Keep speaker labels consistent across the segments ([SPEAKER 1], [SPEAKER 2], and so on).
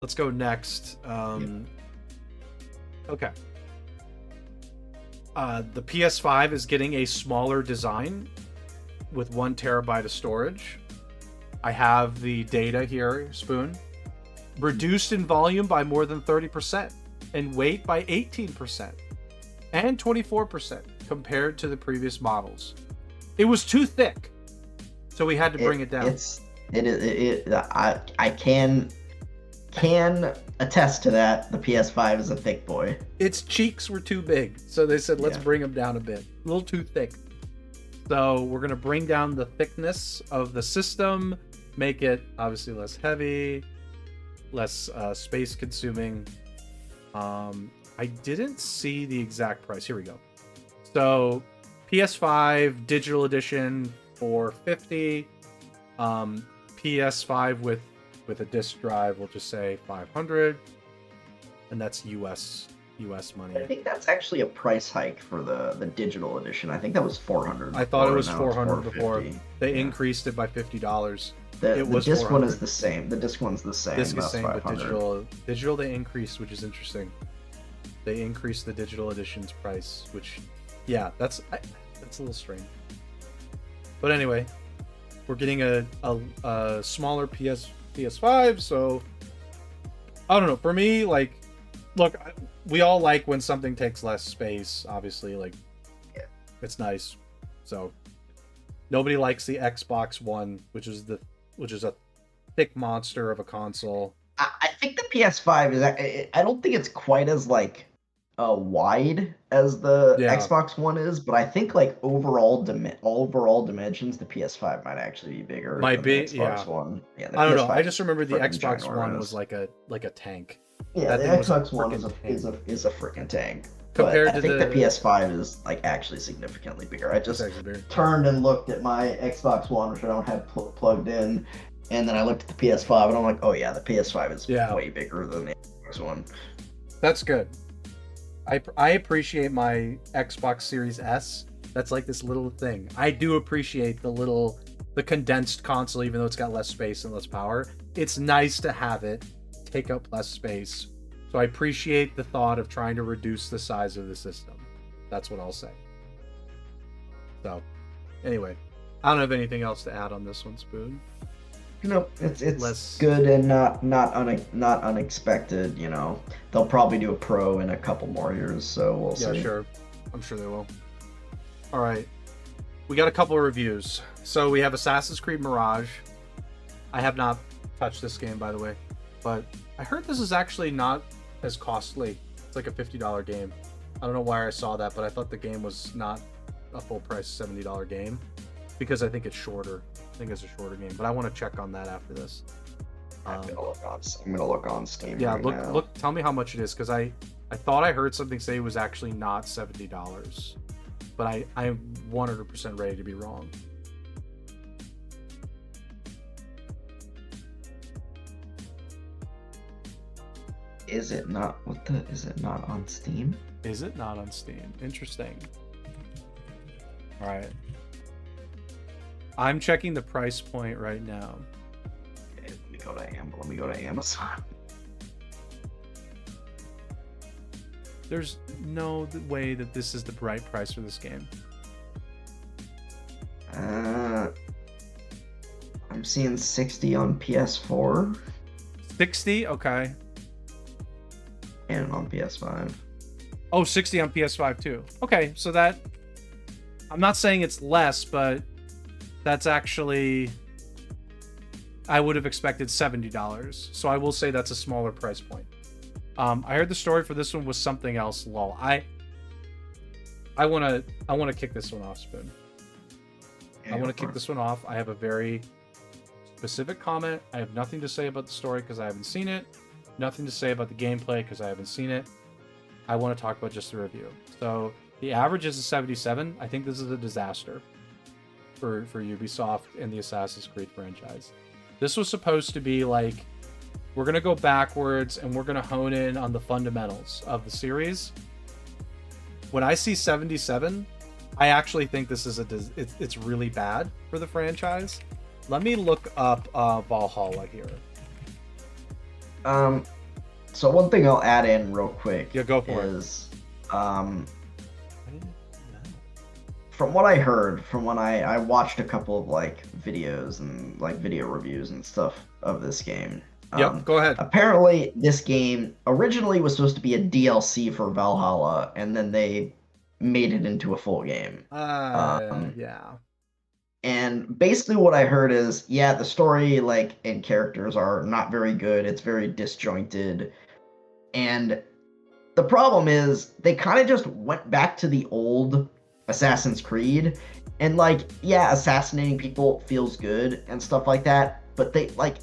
[SPEAKER 1] let's go next. Okay. The PS5 is getting a smaller design with 1 terabyte of storage. I have the data here, Spoon. Reduced in volume by more than 30% and weight by 18% and 24% compared to the previous models. It was too thick, so we had to bring it down.
[SPEAKER 2] I can attest to that. The PS5 is a thick boy.
[SPEAKER 1] Its cheeks were too big, so they said let's bring them down a bit. A little too thick. So we're going to bring down the thickness of the system, make it obviously less heavy, less space consuming. I didn't see the exact price. Here we go. So PS5 digital edition for $50. PS5 with a disc drive, we'll just say $500, and that's US money.
[SPEAKER 2] I think that's actually a price hike for the digital edition. I think that was $400.
[SPEAKER 1] I thought it was $400 before. They increased it by $50.
[SPEAKER 2] The disc one is the same. The disc one's the same.
[SPEAKER 1] Disc is same, but digital they increased, which is interesting. They increased the digital edition's price, which, yeah, that's a little strange. But anyway, we're getting a smaller PS5, so I don't know. For me, like, look, we all like when something takes less space. Obviously, like, it's nice. So nobody likes the Xbox One, which is a thick monster of a console.
[SPEAKER 2] I think the PS5 is. I don't think it's quite as like wide as the Xbox One is, but I think like overall dimensions, the PS5 might actually be bigger.
[SPEAKER 1] Might be,
[SPEAKER 2] the Xbox One. Yeah,
[SPEAKER 1] I don't know. I just remember the Xbox One was like a tank.
[SPEAKER 2] Yeah, the Xbox One is a freaking tank.
[SPEAKER 1] Compared
[SPEAKER 2] to the PS5 is like actually significantly bigger. I just turned and looked at my Xbox One, which I don't have plugged in, and then I looked at the PS5, and I'm like, oh yeah, the PS5 is way bigger than the Xbox One.
[SPEAKER 1] That's good. I appreciate my Xbox Series S. That's like this little thing. I do appreciate the condensed console, even though it's got less space and less power. It's nice to have it take up less space. So I appreciate the thought of trying to reduce the size of the system. That's what I'll say. So, anyway, I don't have anything else to add on this one, Spoon.
[SPEAKER 2] Nope, it's good and not unexpected. You know, they'll probably do a Pro in a couple more years, so we'll see.
[SPEAKER 1] Yeah, sure. I'm sure they will. All right, we got a couple of reviews. So we have Assassin's Creed Mirage. I have not touched this game, by the way, but I heard this is actually not as costly. It's like a $50 game. I don't know why I saw that, but I thought the game was not a full price $70 game because I think it's shorter. I think it's a shorter game, but I want to check on that after this.
[SPEAKER 2] I'm gonna look on Steam.
[SPEAKER 1] Yeah, look. Tell me how much it is, because I thought I heard something say it was actually not $70, but I am 100% ready to be wrong.
[SPEAKER 2] Is it not? Is it not on Steam?
[SPEAKER 1] Is it not on Steam? Interesting. All right. I'm checking the price point right now.
[SPEAKER 2] Okay, let me go to Amazon.
[SPEAKER 1] There's no way that this is the right price for this game.
[SPEAKER 2] I'm seeing 60 on PS4.
[SPEAKER 1] 60? Okay.
[SPEAKER 2] And on PS5.
[SPEAKER 1] Oh, 60 on PS5 too. Okay, so that... I'm not saying it's less, but that's actually... I would have expected $70. So I will say that's a smaller price point. I heard the story for this one was something else. Lol. I want to kick this one off, Spoon. I want to kick this one off. I have a very specific comment. I have nothing to say about the story because I haven't seen it. Nothing to say about the gameplay because I haven't seen it. I want to talk about just the review. So the average is a 77. I think this is a disaster for Ubisoft and the Assassin's Creed franchise. This was supposed to be like, we're going to go backwards and we're going to hone in on the fundamentals of the series. When I see 77, I actually think this is it's really bad for the franchise. Let me look up Valhalla here.
[SPEAKER 2] So one thing I'll add in real quick.
[SPEAKER 1] Yeah, go for
[SPEAKER 2] is, from what I heard, from when I watched a couple of like videos and like video reviews and stuff of this game.
[SPEAKER 1] Yep, go ahead.
[SPEAKER 2] Apparently, this game originally was supposed to be a DLC for Valhalla, and then they made it into a full game.
[SPEAKER 1] Yeah.
[SPEAKER 2] And basically what I heard is, yeah, the story like and characters are not very good. It's very disjointed. And the problem is they kind of just went back to the old Assassin's Creed, and like, yeah, assassinating people feels good and stuff like that, but they like,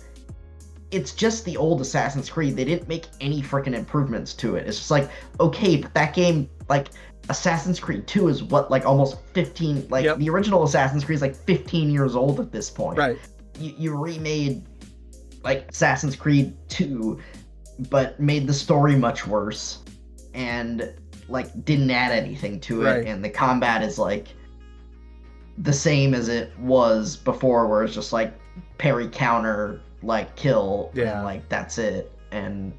[SPEAKER 2] it's just the old Assassin's Creed. They didn't make any freaking improvements to it. It's just like, okay, but that game, like, Assassin's Creed 2 is what, like, almost 15, like, the original Assassin's Creed is like 15 years old at this point.
[SPEAKER 1] Right.
[SPEAKER 2] You remade, like, Assassin's Creed 2, but made the story much worse, and like didn't add anything to it,
[SPEAKER 1] right.
[SPEAKER 2] And the combat is like the same as it was before, where it's just like parry, counter, like kill, and like that's it. And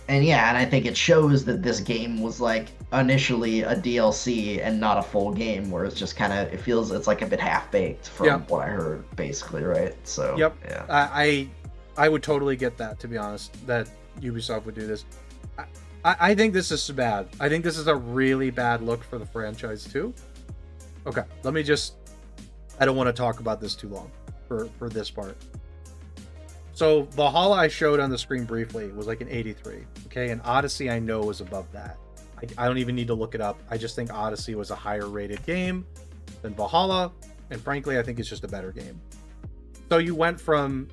[SPEAKER 2] yeah, and I think it shows that this game was like initially a DLC and not a full game, where it's just kind of, it feels, it's like a bit half-baked from what I heard, basically, right? So
[SPEAKER 1] yeah, I would totally get that, to be honest, that Ubisoft would do this. I think this is bad. I think this is a really bad look for the franchise too. Okay, let me just, I don't want to talk about this too long for this part. So Valhalla I showed on the screen briefly was like an 83. Okay, and Odyssey I know was above that. I don't even need to look it up. I just think Odyssey was a higher rated game than Valhalla, and frankly I think it's just a better game. So you went from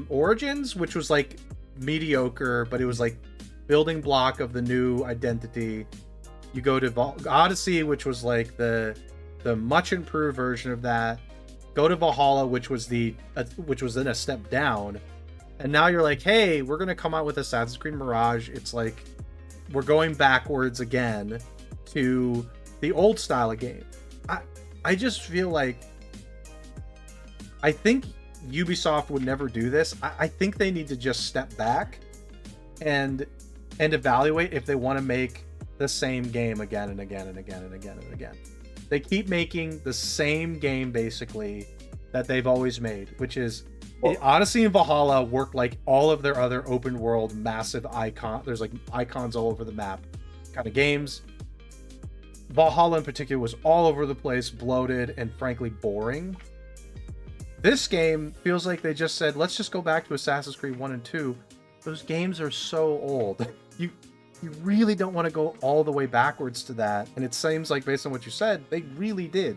[SPEAKER 1] Origins, which was like mediocre, but it was like building block of the new identity. You go to Odyssey, which was like the much improved version of that. Go to Valhalla, which was then a step down, and now you're like, hey, we're gonna come out with Assassin's Creed Mirage. It's like we're going backwards again to the old style of game. I just feel like, I think Ubisoft would never do this. I think they need to just step back and evaluate if they want to make the same game again and again and again and again and again. They keep making the same game basically that they've always made, which is Odyssey and Valhalla work like all of their other open world massive there's like icons all over the map kind of games. Valhalla in particular was all over the place, bloated, and frankly boring. This game feels like they just said, let's just go back to Assassin's Creed 1 and 2. Those games are so old. You really don't want to go all the way backwards to that. And it seems like, based on what you said, they really did.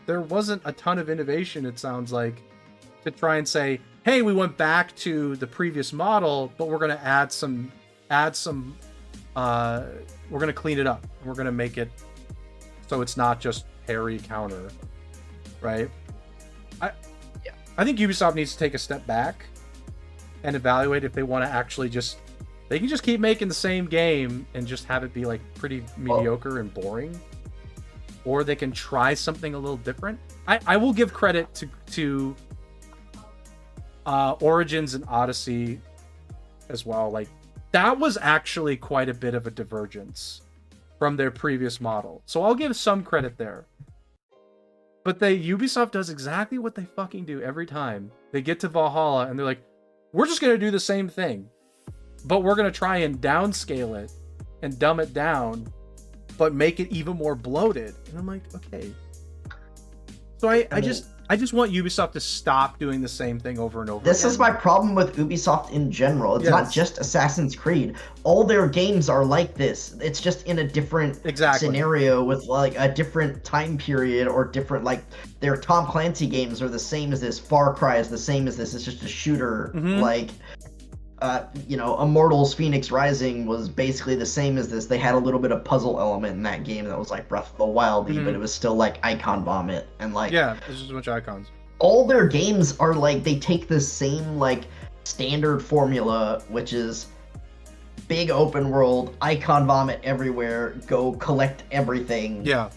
[SPEAKER 1] There wasn't a ton of innovation, it sounds like, to try and say, hey, we went back to the previous model, but we're going to add some, we're going to clean it up. We're going to make it so it's not just parry counter, right? I think Ubisoft needs to take a step back and evaluate if they want to actually they can just keep making the same game and just have it be like pretty mediocre and boring, or they can try something a little different. I will give credit to Origins and Odyssey as well. Like, that was actually quite a bit of a divergence from their previous model, so I'll give some credit there. But Ubisoft does exactly what they fucking do every time. They get to Valhalla and they're like, we're just going to do the same thing, but we're going to try and downscale it and dumb it down, but make it even more bloated. And I'm like, okay. So I just want Ubisoft to stop doing the same thing over and over
[SPEAKER 2] This
[SPEAKER 1] again.
[SPEAKER 2] is my problem with Ubisoft in general. It's not just Assassin's Creed. All their games are like this. It's just in a different scenario with like a different time period, or different, like, their Tom Clancy games are the same as this. Far Cry is the same as this. It's just a shooter. Like, Immortals Phoenix Rising was basically the same as this. They had a little bit of puzzle element in that game that was like Breath of the Wild-y, but it was still like icon vomit, and like,
[SPEAKER 1] there's just a bunch of icons.
[SPEAKER 2] All their games are like, they take the same like standard formula, which is big open world, icon vomit everywhere, go collect everything.
[SPEAKER 1] Yeah.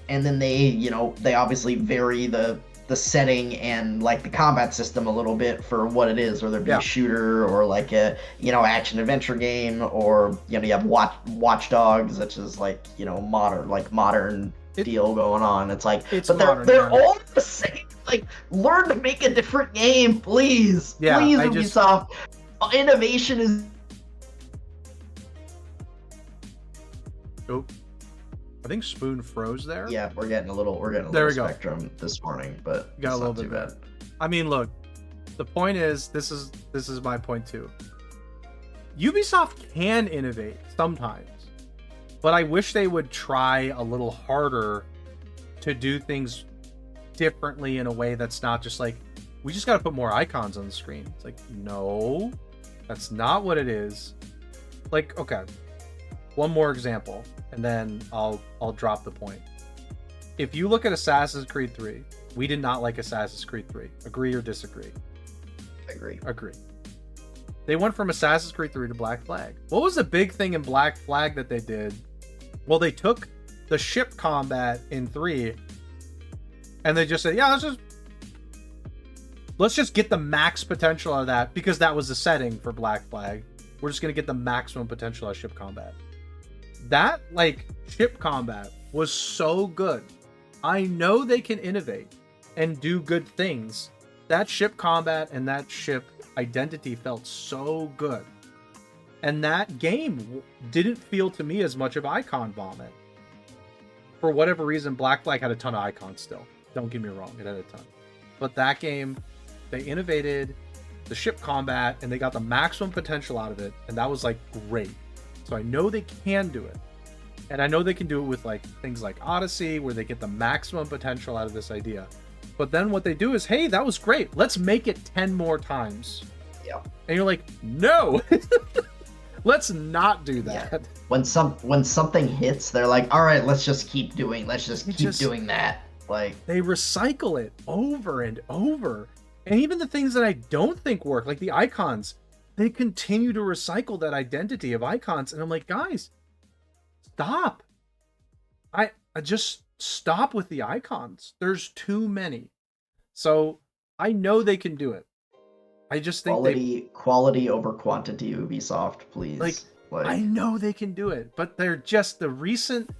[SPEAKER 2] And then they obviously vary the the setting and like the combat system a little bit for what it is, whether it be a shooter or like a, you know, action adventure game, or, you know, you have Watch Dogs, which is like, you know, modern deal going on. It's like, but they're all the same. Like, learn to make a different game, please. Yeah, please, Ubisoft. Innovation is.
[SPEAKER 1] Oh, I think Spoon froze there.
[SPEAKER 2] Yeah, we're getting a little spectrum this morning, but
[SPEAKER 1] got a little bit bad. I mean, look, the point is, this is my point too. Ubisoft can innovate sometimes, but I wish they would try a little harder to do things differently in a way that's not just like, we just got to put more icons on the screen. It's like, no, that's not what it is. Like, okay, one more example, and then I'll drop the point. If you look at Assassin's Creed 3, we did not like Assassin's Creed 3. Agree or disagree? Agree. They went from Assassin's Creed 3 to Black Flag. What was the big thing in Black Flag that they did? Well, they took the ship combat in 3, and they just said, yeah, let's just get the max potential out of that, because that was the setting for Black Flag. We're just going to get the maximum potential out of ship combat. That, like, ship combat was so good. I know they can innovate and do good things. That ship combat and that ship identity felt so good. And that game didn't feel to me as much of icon vomit. For whatever reason, Black Flag had a ton of icons still. Don't get me wrong, it had a ton. But that game, they innovated the ship combat and they got the maximum potential out of it, and that was like great. So I know they can do it. And I know they can do it with like things like Odyssey, where they get the maximum potential out of this idea. But then what they do is, hey, that was great. Let's make it 10 more times.
[SPEAKER 2] Yeah.
[SPEAKER 1] And you're like, no, let's not do that. Yeah.
[SPEAKER 2] When something hits, they're like, all right, let's just keep doing that. Like,
[SPEAKER 1] they recycle it over and over. And even the things that I don't think work, like the icons, they continue to recycle that identity of icons. And I'm like, guys, stop. I just stop with the icons. There's too many. So I know they can do it. I just think
[SPEAKER 2] quality over quantity, Ubisoft, please.
[SPEAKER 1] Like, I know they can do it, but they're just the recent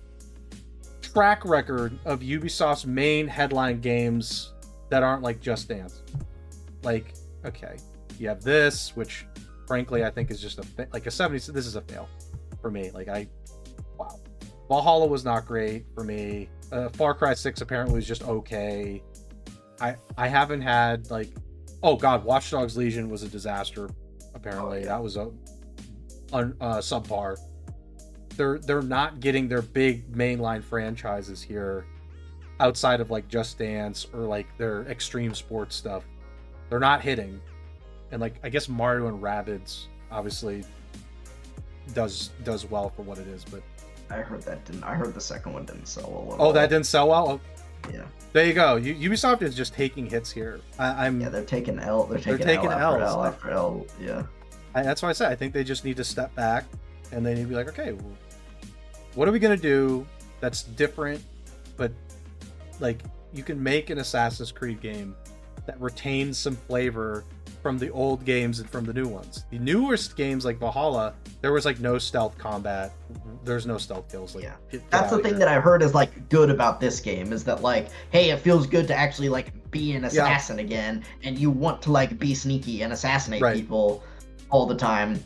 [SPEAKER 1] track record of Ubisoft's main headline games that aren't like Just Dance. Like, okay, you have this, which frankly I think is just like a 70. This is a fail for me. Like, wow. Valhalla was not great for me. Far Cry 6 apparently was just okay. I haven't had like, oh god, Watch Dogs Legion was a disaster. Apparently, that was a subpar. They're not getting their big mainline franchises here outside of like Just Dance or like their extreme sports stuff. They're not hitting. And like, I guess Mario and Rabbids obviously does well for what it is, but
[SPEAKER 2] I heard the second one didn't sell well.
[SPEAKER 1] Oh, that didn't sell well? Oh.
[SPEAKER 2] Yeah.
[SPEAKER 1] There you go. Ubisoft is just taking hits here.
[SPEAKER 2] They're taking L. They're taking L after L. Yeah.
[SPEAKER 1] That's why I said I think they just need to step back and they need to be like, okay, well, what are we gonna do that's different? But like, you can make an Assassin's Creed game that retains some flavor from the old games and from the new ones. The newest games like Valhalla, there was like no stealth combat. There's no stealth kills. Like,
[SPEAKER 2] yeah, that's the thing that I heard is like good about this game, is that like, hey, it feels good to actually like be an assassin again, and you want to like be sneaky and assassinate people all the time.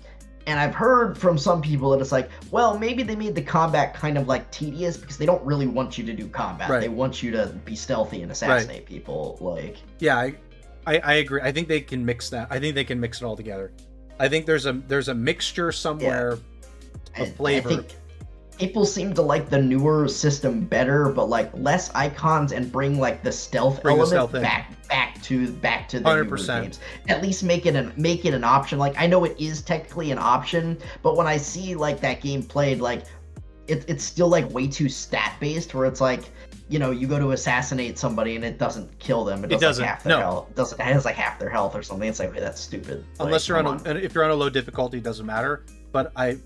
[SPEAKER 2] And I've heard from some people that it's like, well, maybe they made the combat kind of like tedious because they don't really want you to do combat. They want you to be stealthy and assassinate people. Like,
[SPEAKER 1] yeah, I agree. I think they can mix that. I think they can mix it all together. I think there's a mixture somewhere of flavor.
[SPEAKER 2] I think people seem to like the newer system better, but like less icons, and bring like the stealth element back to the 100%. Newer games. At least make it an option. Like, I know it is technically an option, but when I see like that game played, like it's still like way too stat based, where it's like, you know, you go to assassinate somebody and it doesn't kill them. It doesn't like half their health. It has like half their health or something. It's like, hey, that's stupid.
[SPEAKER 1] Unless you're if you're on a low difficulty, it doesn't matter. But I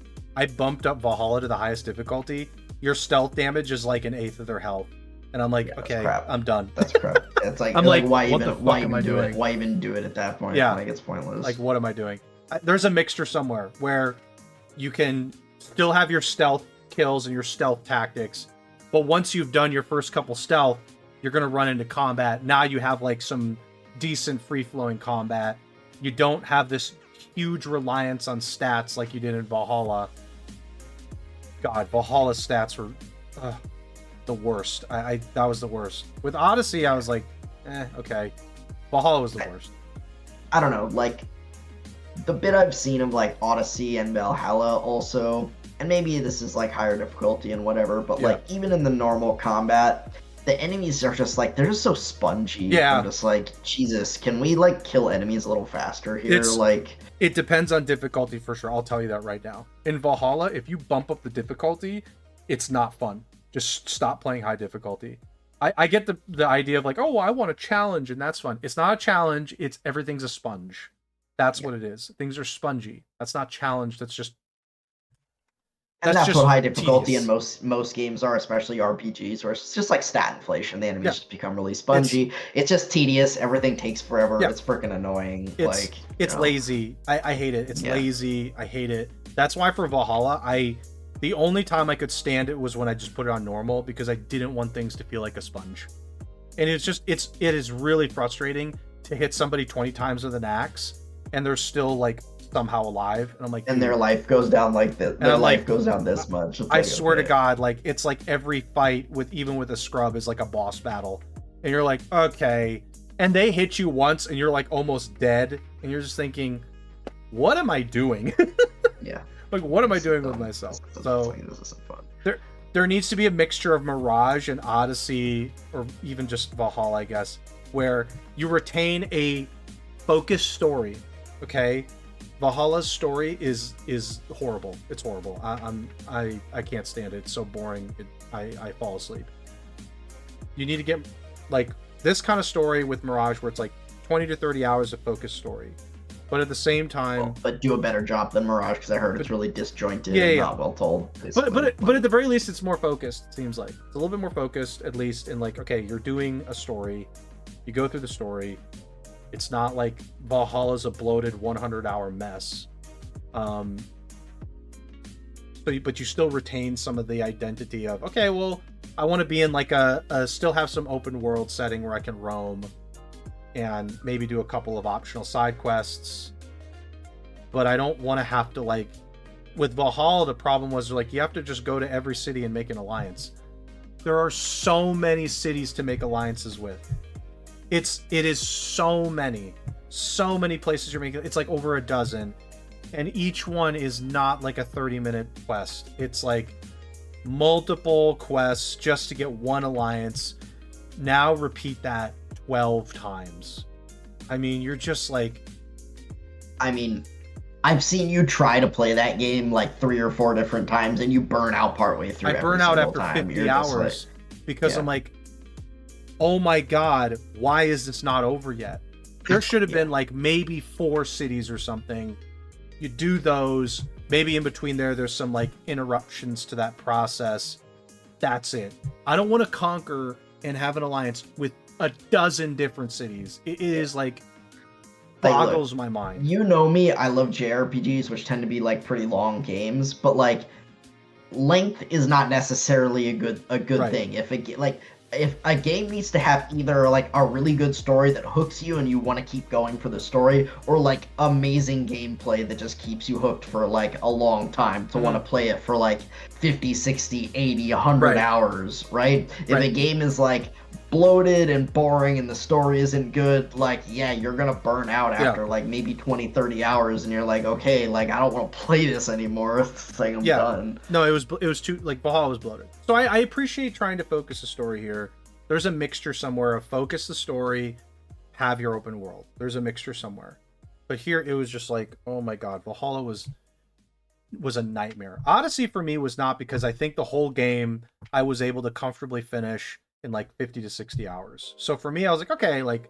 [SPEAKER 1] bumped up Valhalla to the highest difficulty. Your stealth damage is like 1/8 of their health. and I'm like, okay,
[SPEAKER 2] crap.
[SPEAKER 1] I'm done.
[SPEAKER 2] That's crap. It's like,
[SPEAKER 1] I'm like,
[SPEAKER 2] why
[SPEAKER 1] what
[SPEAKER 2] even,
[SPEAKER 1] the fuck
[SPEAKER 2] why
[SPEAKER 1] am
[SPEAKER 2] even
[SPEAKER 1] I
[SPEAKER 2] do
[SPEAKER 1] doing?
[SPEAKER 2] it? Why even do it at that point?
[SPEAKER 1] Yeah.
[SPEAKER 2] Like, it's pointless.
[SPEAKER 1] Like, what am I doing? There's a mixture somewhere where you can still have your stealth kills and your stealth tactics, but once you've done your first couple stealth, you're going to run into combat. Now you have like some decent free-flowing combat. You don't have this huge reliance on stats like you did in Valhalla. God, Valhalla's stats were the worst. That was the worst. With Odyssey, I was like, okay. Valhalla was the worst.
[SPEAKER 2] I don't know, like, the bit I've seen of like Odyssey and Valhalla also, and maybe this is like higher difficulty and whatever, but like even in the normal combat, the enemies are just like, they're just so spongy.
[SPEAKER 1] Yeah.
[SPEAKER 2] I'm just like, Jesus, can we like kill enemies a little faster here?
[SPEAKER 1] It depends on difficulty for sure. I'll tell you that right now. In Valhalla, if you bump up the difficulty, it's not fun. Just stop playing high difficulty. I get the idea of like, oh, I want a challenge and that's fun. It's not a challenge. It's everything's a sponge. That's what it is. Things are spongy. That's not challenge. That's just.
[SPEAKER 2] And that's what high difficulty in most games are, especially RPGs, where it's just like stat inflation. The enemies just become really spongy. It's just tedious. Everything takes forever. It's freaking annoying.
[SPEAKER 1] It's lazy. I hate it. It's lazy. I hate it. That's why for Valhalla, the only time I could stand it was when I just put it on normal, because I didn't want things to feel like a sponge. And it is really frustrating to hit somebody 20 times with an axe and they're still like somehow alive, and I'm like,
[SPEAKER 2] and their life goes down like this. Their life goes down this much.
[SPEAKER 1] I swear to God, like, it's like every fight even with a scrub is like a boss battle, and you're like, okay, and they hit you once and you're like almost dead, and you're just thinking, what am I doing? Like, what am I doing with myself? So
[SPEAKER 2] this isn't fun.
[SPEAKER 1] There needs to be a mixture of Mirage and Odyssey, or even just Valhalla, I guess, where you retain a focused story. Okay, Valhalla's story is horrible. It's horrible. I can't stand it. It's so boring. I fall asleep. You need to get like this kind of story with Mirage, where it's like 20 to 30 hours of focused story, but at the same time,
[SPEAKER 2] but do a better job than Mirage, because I heard it's really disjointed and not well told.
[SPEAKER 1] But at the very least, it's more focused. It seems like it's a little bit more focused, at least in like, okay, you're doing a story, you go through the story. It's not like Valhalla's a bloated 100-hour mess. But you still retain some of the identity of, okay, well, I want to be in like still have some open world setting where I can roam and maybe do a couple of optional side quests. But I don't want to have to, like, with Valhalla, the problem was like, you have to just go to every city and make an alliance. There are so many cities to make alliances with. It is so many places you're making. It's like over a dozen, and each one is not like a 30-minute quest. It's like multiple quests just to get one alliance. Now repeat that 12 times. I mean, you're just like,
[SPEAKER 2] I mean, I've seen you try to play that game like 3 or 4 different times, and you burn out partway through.
[SPEAKER 1] I burn out after 50 hours because I'm like, oh my God, why is this not over yet? There should have been like maybe 4 cities or something. You do those, maybe in between there's some like interruptions to that process. That's it. I don't want to conquer and have an alliance with a dozen different cities. It is like boggles my mind.
[SPEAKER 2] You know me, I love JRPGs, which tend to be like pretty long games, but like length is not necessarily a good thing. If a game needs to have either like a really good story that hooks you and you want to keep going for the story, or like amazing gameplay that just keeps you hooked for like a long time to want to play it for like 50, 60, 80, 100 hours, right? If a game is like bloated and boring and the story isn't good, like, yeah, you're gonna burn out after like maybe 20, 30 hours, and you're like, okay, like, I don't want to play this anymore. It's like, I'm done.
[SPEAKER 1] No, it was too, like, Valhalla was bloated. So I appreciate trying to focus the story here. There's a mixture somewhere of focus the story, have your open world. There's a mixture somewhere. But here it was just like, oh my God, Valhalla was a nightmare. Odyssey for me was not, because I think the whole game I was able to comfortably finish in like 50 to 60 hours. So for me, I was like, okay, like,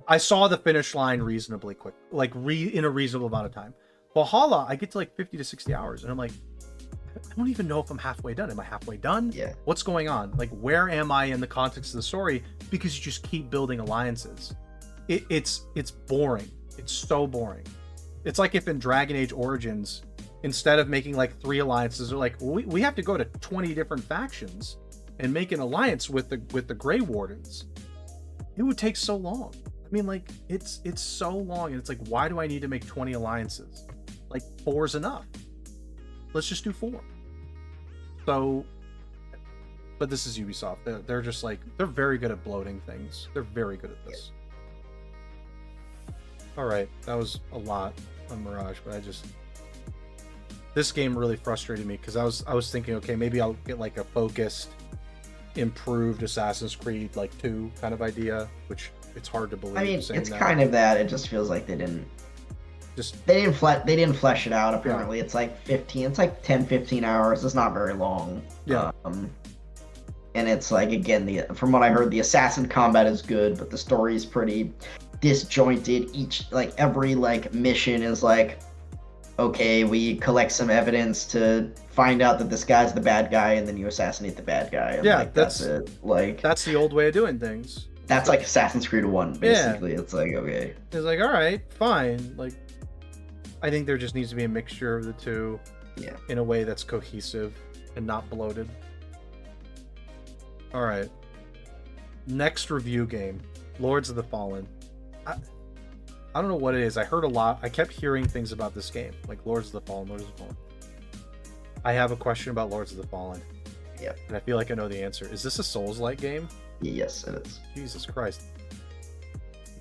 [SPEAKER 1] I saw the finish line reasonably quick, like in a reasonable amount of time. Valhalla, I get to like 50 to 60 hours, and I'm like, don't even know if I'm halfway done. Am I halfway done?
[SPEAKER 2] Yeah.
[SPEAKER 1] What's going on? Like, where am I in the context of the story? Because you just keep building alliances. It's boring. It's so boring. It's like if in Dragon Age Origins, instead of making like 3 alliances, they're like, well, we have to go to 20 different factions and make an alliance with the Grey Wardens. It would take so long. I mean, like, it's so long, and it's like, why do I need to make 20 alliances? Like, 4 is enough. Let's just do 4. So, but this is Ubisoft. They're just like, they're very good at bloating things. They're very good at this. All right, that was a lot on Mirage, but this game really frustrated me because I was thinking, okay, maybe I'll get like a focused, improved Assassin's Creed like 2 kind of idea, which it's hard to believe.
[SPEAKER 2] I mean, it's kind of that. It just feels like they didn't flesh it out. Apparently, it's like 10, 15 hours. It's not very long.
[SPEAKER 1] Yeah.
[SPEAKER 2] And it's like, again, from what I heard, the assassin combat is good, but the story is pretty disjointed. Every mission is like, okay, we collect some evidence to find out that this guy's the bad guy, and then you assassinate the bad guy. And that's it. Like,
[SPEAKER 1] that's the old way of doing things.
[SPEAKER 2] That's like Assassin's Creed 1, basically. Yeah. It's like, okay.
[SPEAKER 1] It's like, all right, fine. Like, I think there just needs to be a mixture of the two.
[SPEAKER 2] Yeah.
[SPEAKER 1] In a way that's cohesive and not bloated. All right. Next review game, Lords of the Fallen. I don't know what it is. I heard a lot. I kept hearing things about this game, like Lords of the Fallen, Lords of the Fallen. I have a question about Lords of the Fallen.
[SPEAKER 2] Yep.
[SPEAKER 1] And I feel like I know the answer. Is this a Souls-like game?
[SPEAKER 2] Yes, it is.
[SPEAKER 1] Jesus Christ.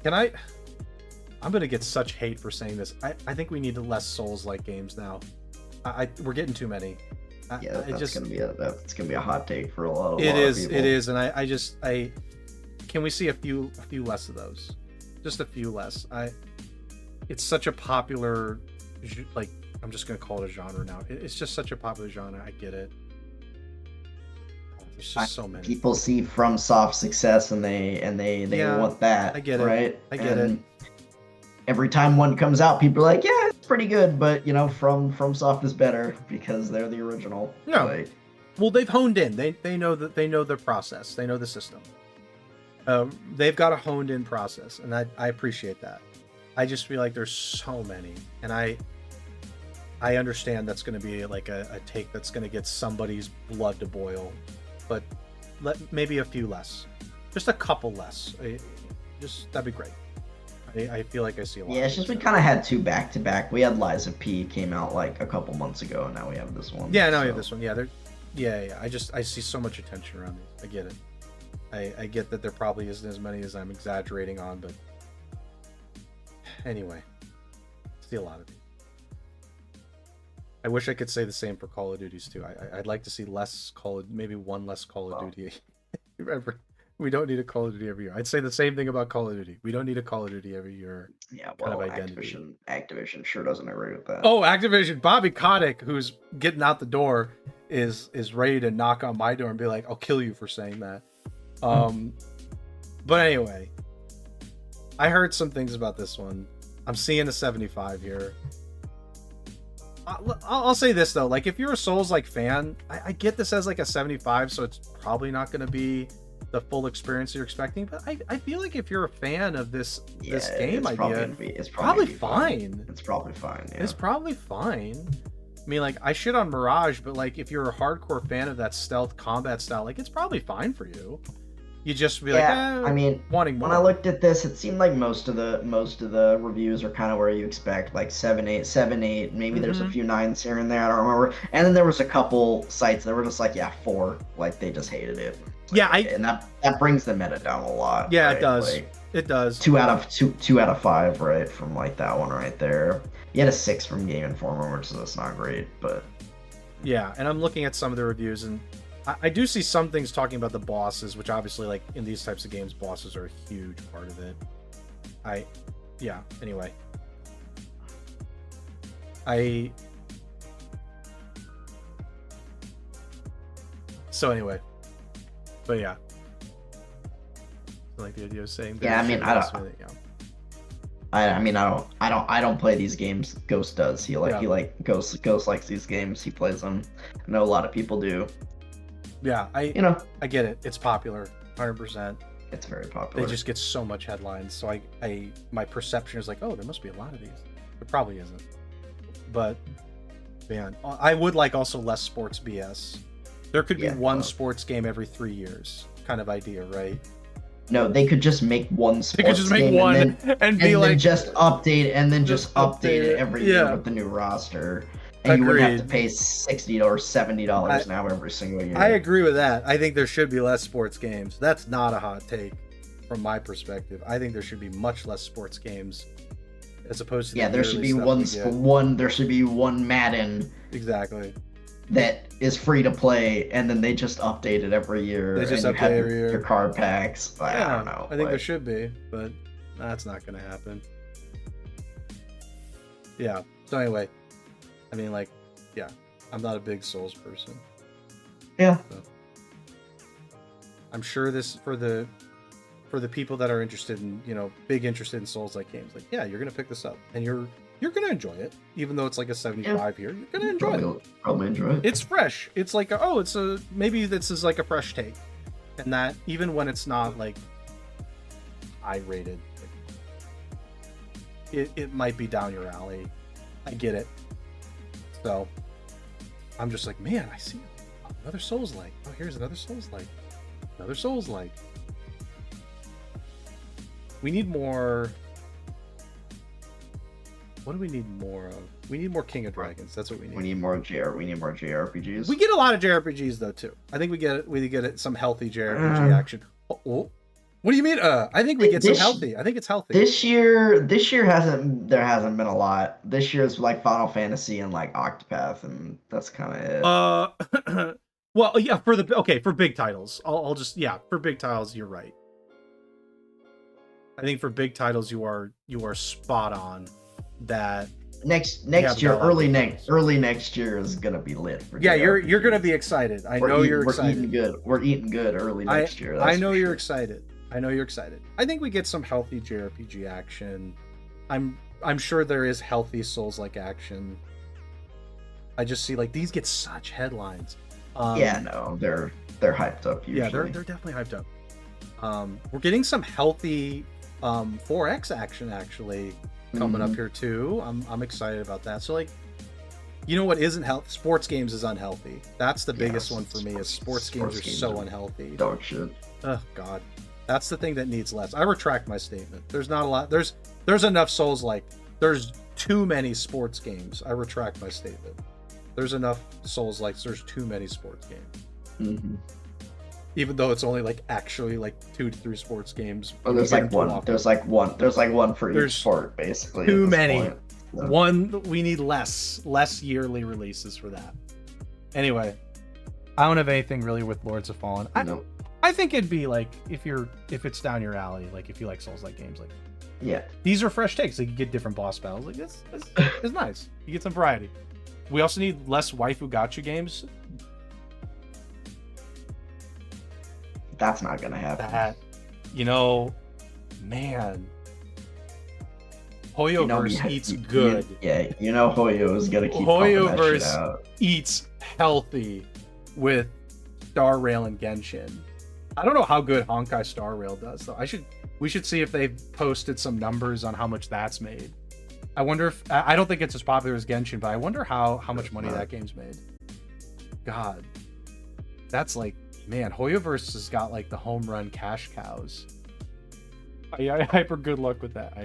[SPEAKER 1] I'm going to get such hate for saying this. I think we need less Souls-like games now. We're getting too many.
[SPEAKER 2] That's gonna be a hot take for a lot of
[SPEAKER 1] people. It is, and I can we see a few less of those? Just a few less. It's such a popular, like, I'm just gonna call it a genre now. It's just such a popular genre. I get it. There's just so many.
[SPEAKER 2] People see FromSoft success and they want that.
[SPEAKER 1] I get it.
[SPEAKER 2] Right?
[SPEAKER 1] I get it.
[SPEAKER 2] Every time one comes out, people are like, yeah, it's pretty good, but FromSoft is better because they're the original.
[SPEAKER 1] No. Well, they've honed in. They know their process. They know the system. They've got a honed in process, and I appreciate that. I just feel like there's so many, and I understand that's going to be like a take that's going to get somebody's blood to boil, but maybe a few less, just a couple less. That'd be great. I feel like I see a lot.
[SPEAKER 2] Yeah, it's just we kind of had 2 back-to-back. We had Lies of P came out like a couple months ago, and now we have this one.
[SPEAKER 1] Yeah, now we have this one. Yeah, yeah. I see so much attention around these. I get it. I get that there probably isn't as many as I'm exaggerating on, but anyway, I see a lot of these. I wish I could say the same for Call of Duties too. I'd like to see maybe one less Call of Duty. We don't need a Call of Duty every year. I'd say the same thing about Call of Duty. We don't need a Call of Duty every year.
[SPEAKER 2] Yeah, well, Activision sure doesn't agree with that.
[SPEAKER 1] Oh, Activision. Bobby Kotick, who's getting out the door, is ready to knock on my door and be like, I'll kill you for saying that. But anyway, I heard some things about this one. I'm seeing a 75 here. I'll say this though, like, if you're a Souls-like fan, I get this as like a 75, so it's probably not going to be the full experience you're expecting, but I feel like if you're a fan of this game idea, it's probably fine.
[SPEAKER 2] It's probably fine. Yeah.
[SPEAKER 1] It's probably fine. I mean, like, I shit on Mirage, but like, if you're a hardcore fan of that stealth combat style, like, it's probably fine for you. You just be like,
[SPEAKER 2] I mean,
[SPEAKER 1] wanting more.
[SPEAKER 2] When I looked at this, it seemed like most of the reviews are kind of where you expect, like 7, 8. Maybe there's a few 9s here and there. I don't remember. And then there was a couple sites that were just like, 4. Like, they just hated it. Like, and that brings the meta down a lot.
[SPEAKER 1] Yeah,
[SPEAKER 2] right?
[SPEAKER 1] It does.
[SPEAKER 2] Like,
[SPEAKER 1] it does.
[SPEAKER 2] 2 out of 5, right, from like that one right there. You had a 6 from Game Informer, which is not great, but
[SPEAKER 1] yeah. And I'm looking at some of the reviews, and I do see some things talking about the bosses, which obviously, like, in these types of games, bosses are a huge part of it. Anyway. So anyway. But yeah. I like the idea of saying...
[SPEAKER 2] Yeah, I mean, I I mean, I don't play these games. Ghost does. He Ghost likes these games. He plays them. I know a lot of people do.
[SPEAKER 1] Yeah, I get it. It's popular, 100%.
[SPEAKER 2] It's very popular.
[SPEAKER 1] They just get so much headlines. So my perception is like, oh, there must be a lot of these. There probably isn't. But man, I would like also less sports BS. There could be one sports game every 3 years, kind of idea, right?
[SPEAKER 2] No, they could just make one sports game.
[SPEAKER 1] They could just make one and be like,
[SPEAKER 2] just update it every year with the new roster. And you would have to pay $60 or $70 now every single year.
[SPEAKER 1] I agree with that. I think there should be less sports games. That's not a hot take from my perspective. I think there should be much less sports games as opposed to
[SPEAKER 2] there should be there should be one Madden.
[SPEAKER 1] Exactly.
[SPEAKER 2] That is free to play, and then they just update it every year.
[SPEAKER 1] They just update every year.
[SPEAKER 2] Your card packs. I don't know.
[SPEAKER 1] I think there should be, but that's not going to happen. Yeah. So anyway, I mean, like, yeah, I'm not a big Souls person.
[SPEAKER 2] Yeah.
[SPEAKER 1] So, I'm sure this for the people that are interested in, big interested in Souls-like games, like, yeah, you're going to pick this up, and you're going to enjoy it, even though it's like a 75 here. You're going to enjoy it.
[SPEAKER 2] Probably enjoy it.
[SPEAKER 1] It's fresh. It's like, maybe this is like a fresh take. And that, even when it's not like high rated, it might be down your alley. I get it. So, I'm just like, man, I see another Souls-like. Oh, here's another Souls-like. Another Souls-like. We need more... What do we need more of? We need more King of Dragons. That's what we need.
[SPEAKER 2] We need more JRPGs.
[SPEAKER 1] We get a lot of JRPGs though too. I think we get some healthy JRPG action. Oh, what do you mean? I think we get some healthy. I think it's healthy.
[SPEAKER 2] This year hasn't been a lot. This year's like Final Fantasy and like Octopath, and that's kind of
[SPEAKER 1] it. Well, yeah, for big titles, for big titles, you're right. I think for big titles, you are spot on. That
[SPEAKER 2] next year, early next year is gonna be lit.
[SPEAKER 1] You're gonna be excited. I know you're excited.
[SPEAKER 2] We're eating good early next year.
[SPEAKER 1] I know you're excited. I think we get some healthy JRPG action. I'm sure there is healthy Souls-like action. I just see like these get such headlines.
[SPEAKER 2] They're hyped up usually.
[SPEAKER 1] Yeah, they're definitely hyped up. We're getting some healthy 4X action actually coming up here too. I'm excited about that. So like, you know what isn't healthy? Sports games is unhealthy. That's the biggest one for me. Is sports games are so unhealthy.
[SPEAKER 2] Dog shit.
[SPEAKER 1] Oh God, that's the thing that needs less. I retract my statement. There's not a lot. There's enough Souls-like. There's too many sports games. I retract my statement. There's enough Souls-like. There's too many sports games. Even though it's only like actually like 2 to 3 sports games.
[SPEAKER 2] Well, there's like one for each sport basically.
[SPEAKER 1] Too many. So. We need less yearly releases for that. Anyway, I don't have anything really with Lords of Fallen. I think it'd be like if it's down your alley, like if you like Souls-like games, like these are fresh takes. Like you get different boss battles. Like this is nice. You get some variety. We also need less waifu gacha games.
[SPEAKER 2] That's not gonna happen.
[SPEAKER 1] Man, Hoyoverse eats good.
[SPEAKER 2] Hoyo is gonna keep
[SPEAKER 1] Hoyoverse
[SPEAKER 2] that shit out.
[SPEAKER 1] Eats healthy with Star Rail and Genshin. I don't know how good Honkai Star Rail does though. We should see if they've posted some numbers on how much that's made. I wonder if I don't think it's as popular as Genshin, but I wonder how much money that game's made. God, that's like. Man, Hoyoverse has got like the home run cash cows. I hyper good luck with that.